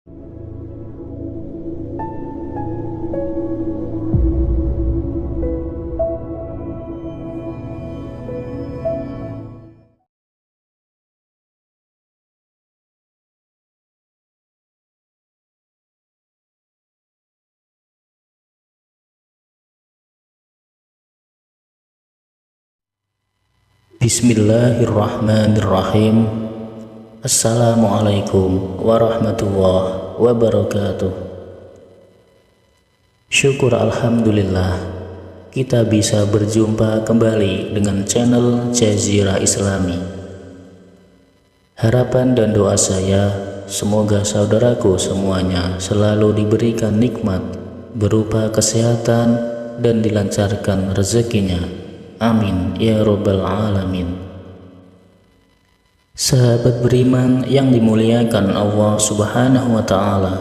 Bismillahirrahmanirrahim. Assalamualaikum warahmatullahi wabarakatuh. Syukur alhamdulillah kita bisa berjumpa kembali dengan channel Jazirah Islami. Harapan dan doa saya semoga saudaraku semuanya selalu diberikan nikmat berupa kesehatan dan dilancarkan rezekinya. Amin ya rabbal alamin. Sahabat beriman yang dimuliakan Allah subhanahu wa ta'ala,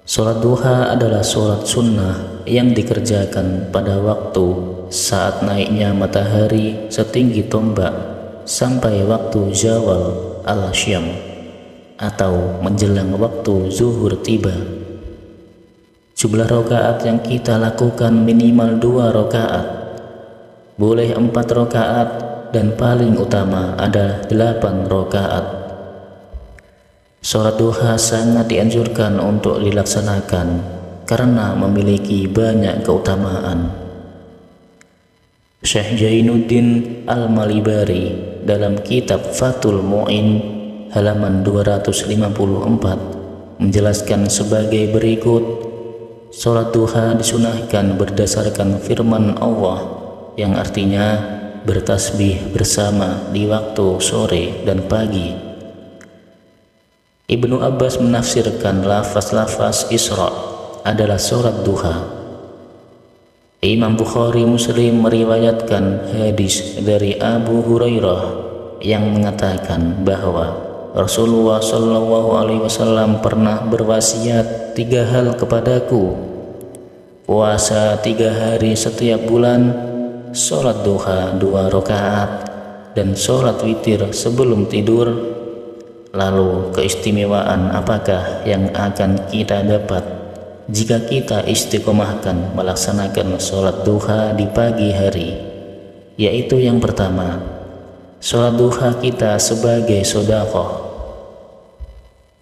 sholat duha adalah sholat sunnah yang dikerjakan pada waktu saat naiknya matahari setinggi tombak sampai waktu zawal al-syam atau menjelang waktu zuhur tiba. Jumlah rakaat yang kita lakukan minimal 2 rakaat, boleh 4 rakaat, dan paling utama adalah 8 rakaat. Sholat duha sangat dianjurkan untuk dilaksanakan karena memiliki banyak keutamaan. Syekh Jainuddin Al-Malibari dalam kitab Fathul Mu'in halaman 254 menjelaskan sebagai berikut: sholat duha disunahkan berdasarkan firman Allah yang artinya bertasbih bersama di waktu sore dan pagi. Ibnu Abbas menafsirkan lafaz-lafaz Isra adalah sholat duha. Imam Bukhari Muslim meriwayatkan hadis dari Abu Hurairah yang mengatakan bahwa Rasulullah SAW pernah berwasiat 3 hal kepadaku: puasa 3 hari setiap bulan, sholat duha 2 rakaat, dan sholat witir sebelum tidur. Lalu keistimewaan apakah yang akan kita dapat jika kita istiqomahkan melaksanakan sholat duha di pagi hari? Yaitu yang pertama, sholat duha kita sebagai sedekah.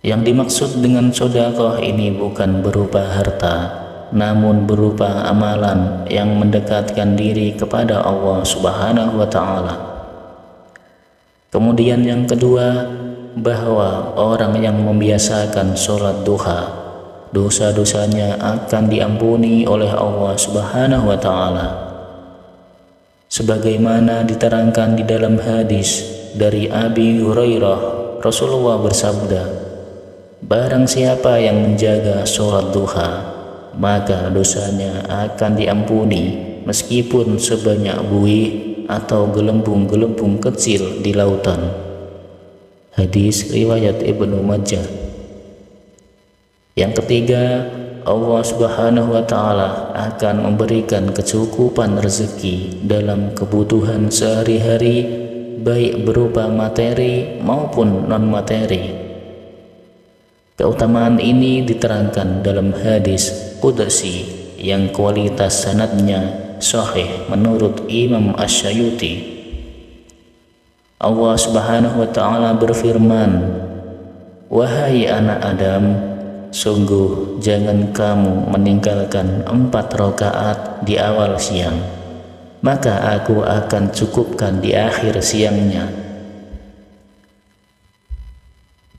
Yang dimaksud dengan sedekah ini bukan berupa harta, namun berupa amalan yang mendekatkan diri kepada Allah subhanahu wa ta'ala. Kemudian yang kedua, bahwa orang yang membiasakan sholat duha, dosa-dosanya akan diampuni oleh Allah subhanahu wa ta'ala. Sebagaimana diterangkan di dalam hadis dari Abi Hurairah, Rasulullah bersabda, barang siapa yang menjaga sholat duha, maka dosanya akan diampuni meskipun sebanyak buih atau gelembung-gelembung kecil di lautan. Hadis riwayat Ibnu Majah. Yang ketiga, Allah subhanahu wa ta'ala akan memberikan kecukupan rezeki dalam kebutuhan sehari-hari, baik berupa materi maupun non-materi. Keutamaan ini diterangkan dalam hadis qudsi yang kualitas sanadnya sahih menurut Imam Asy-Syafi'i. Allah subhanahu wa ta'ala berfirman, wahai anak Adam, sungguh jangan kamu meninggalkan 4 rakaat di awal siang, maka aku akan cukupkan di akhir siangnya.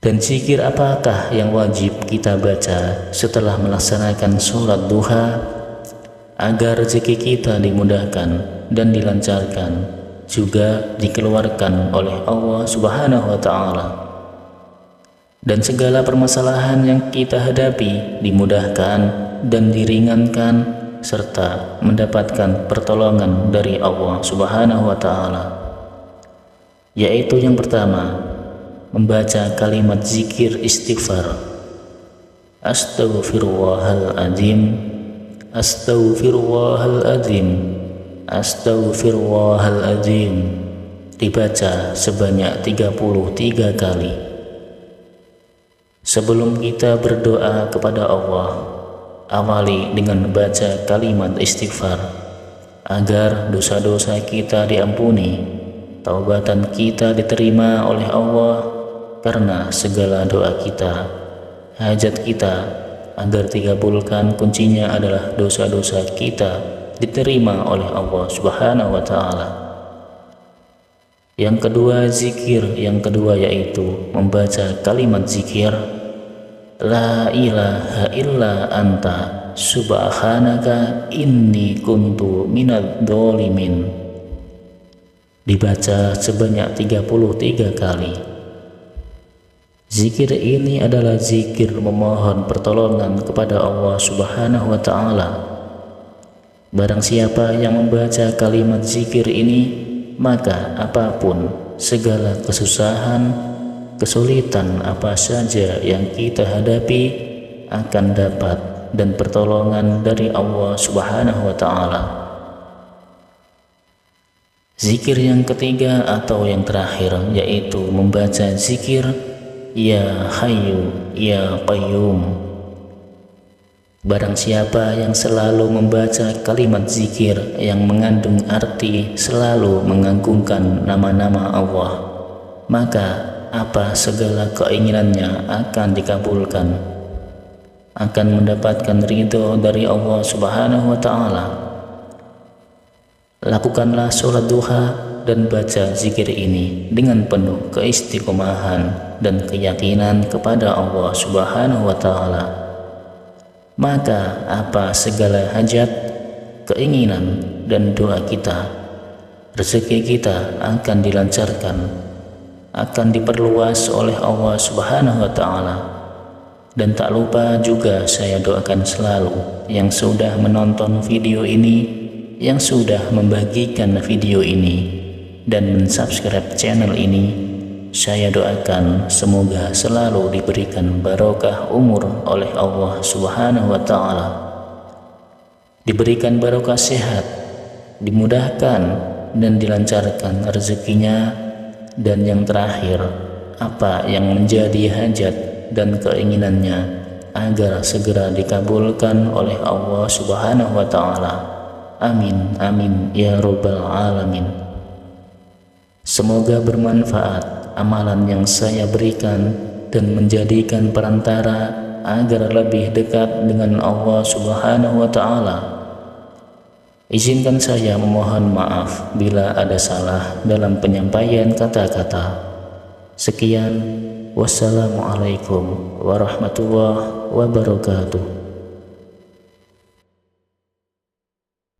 Dan zikir apakah yang wajib kita baca setelah melaksanakan sholat duha agar rezeki kita dimudahkan dan dilancarkan, juga dikeluarkan oleh Allah subhanahu wa ta'ala, dan segala permasalahan yang kita hadapi dimudahkan dan diringankan, serta mendapatkan pertolongan dari Allah subhanahu wa ta'ala. Yaitu yang pertama, membaca kalimat zikir istighfar, astaghfirullahaladzim, astaghfirullahaladzim, astaghfirullahaladzim, dibaca sebanyak 33 kali. Sebelum kita berdoa kepada Allah, awali dengan baca kalimat istighfar agar dosa-dosa kita diampuni, taubatan kita diterima oleh Allah, karena segala doa kita, hajat kita agar dikabulkan kuncinya adalah dosa-dosa kita diterima oleh Allah Subhanahu wa Ta'ala. Yang kedua, zikir yang kedua yaitu membaca kalimat zikir La ilaha illa anta subhanaka inni kuntu minadz dzalimin, dibaca sebanyak 33 kali. Zikir ini adalah zikir memohon pertolongan kepada Allah Subhanahu wa Ta'ala. Barang siapa yang membaca kalimat zikir ini, maka apapun, segala kesusahan, kesulitan apa saja yang kita hadapi akan dapat dan pertolongan dari Allah Subhanahu wa Ta'ala. Zikir yang ketiga atau yang terakhir yaitu membaca zikir Ya Hayyu Ya Qayyum. Barang siapa yang selalu membaca kalimat zikir yang mengandung arti selalu mengagungkan nama-nama Allah, maka apa segala keinginannya akan dikabulkan, akan mendapatkan ridho dari Allah Subhanahu wa Ta'ala. Lakukanlah sholat duha dan baca zikir ini dengan penuh keistiqomahan dan keyakinan kepada Allah Subhanahu wa Ta'ala. Maka apa segala hajat, keinginan dan doa kita, rezeki kita akan dilancarkan, akan diperluas oleh Allah Subhanahu wa Ta'ala. Dan tak lupa juga saya doakan selalu yang sudah menonton video ini, yang sudah membagikan video ini dan mensubscribe channel ini. Saya doakan semoga selalu diberikan barokah umur oleh Allah Subhanahu wa Ta'ala, diberikan barokah sehat, dimudahkan dan dilancarkan rezekinya, dan yang terakhir, apa yang menjadi hajat dan keinginannya agar segera dikabulkan oleh Allah Subhanahu wa Ta'ala. Amin amin ya rabbal alamin. Semoga bermanfaat amalan yang saya berikan dan menjadikan perantara agar lebih dekat dengan Allah Subhanahu wa Ta'ala. Izinkan saya memohon maaf bila ada salah dalam penyampaian kata-kata. Sekian, wassalamualaikum warahmatullahi wabarakatuh.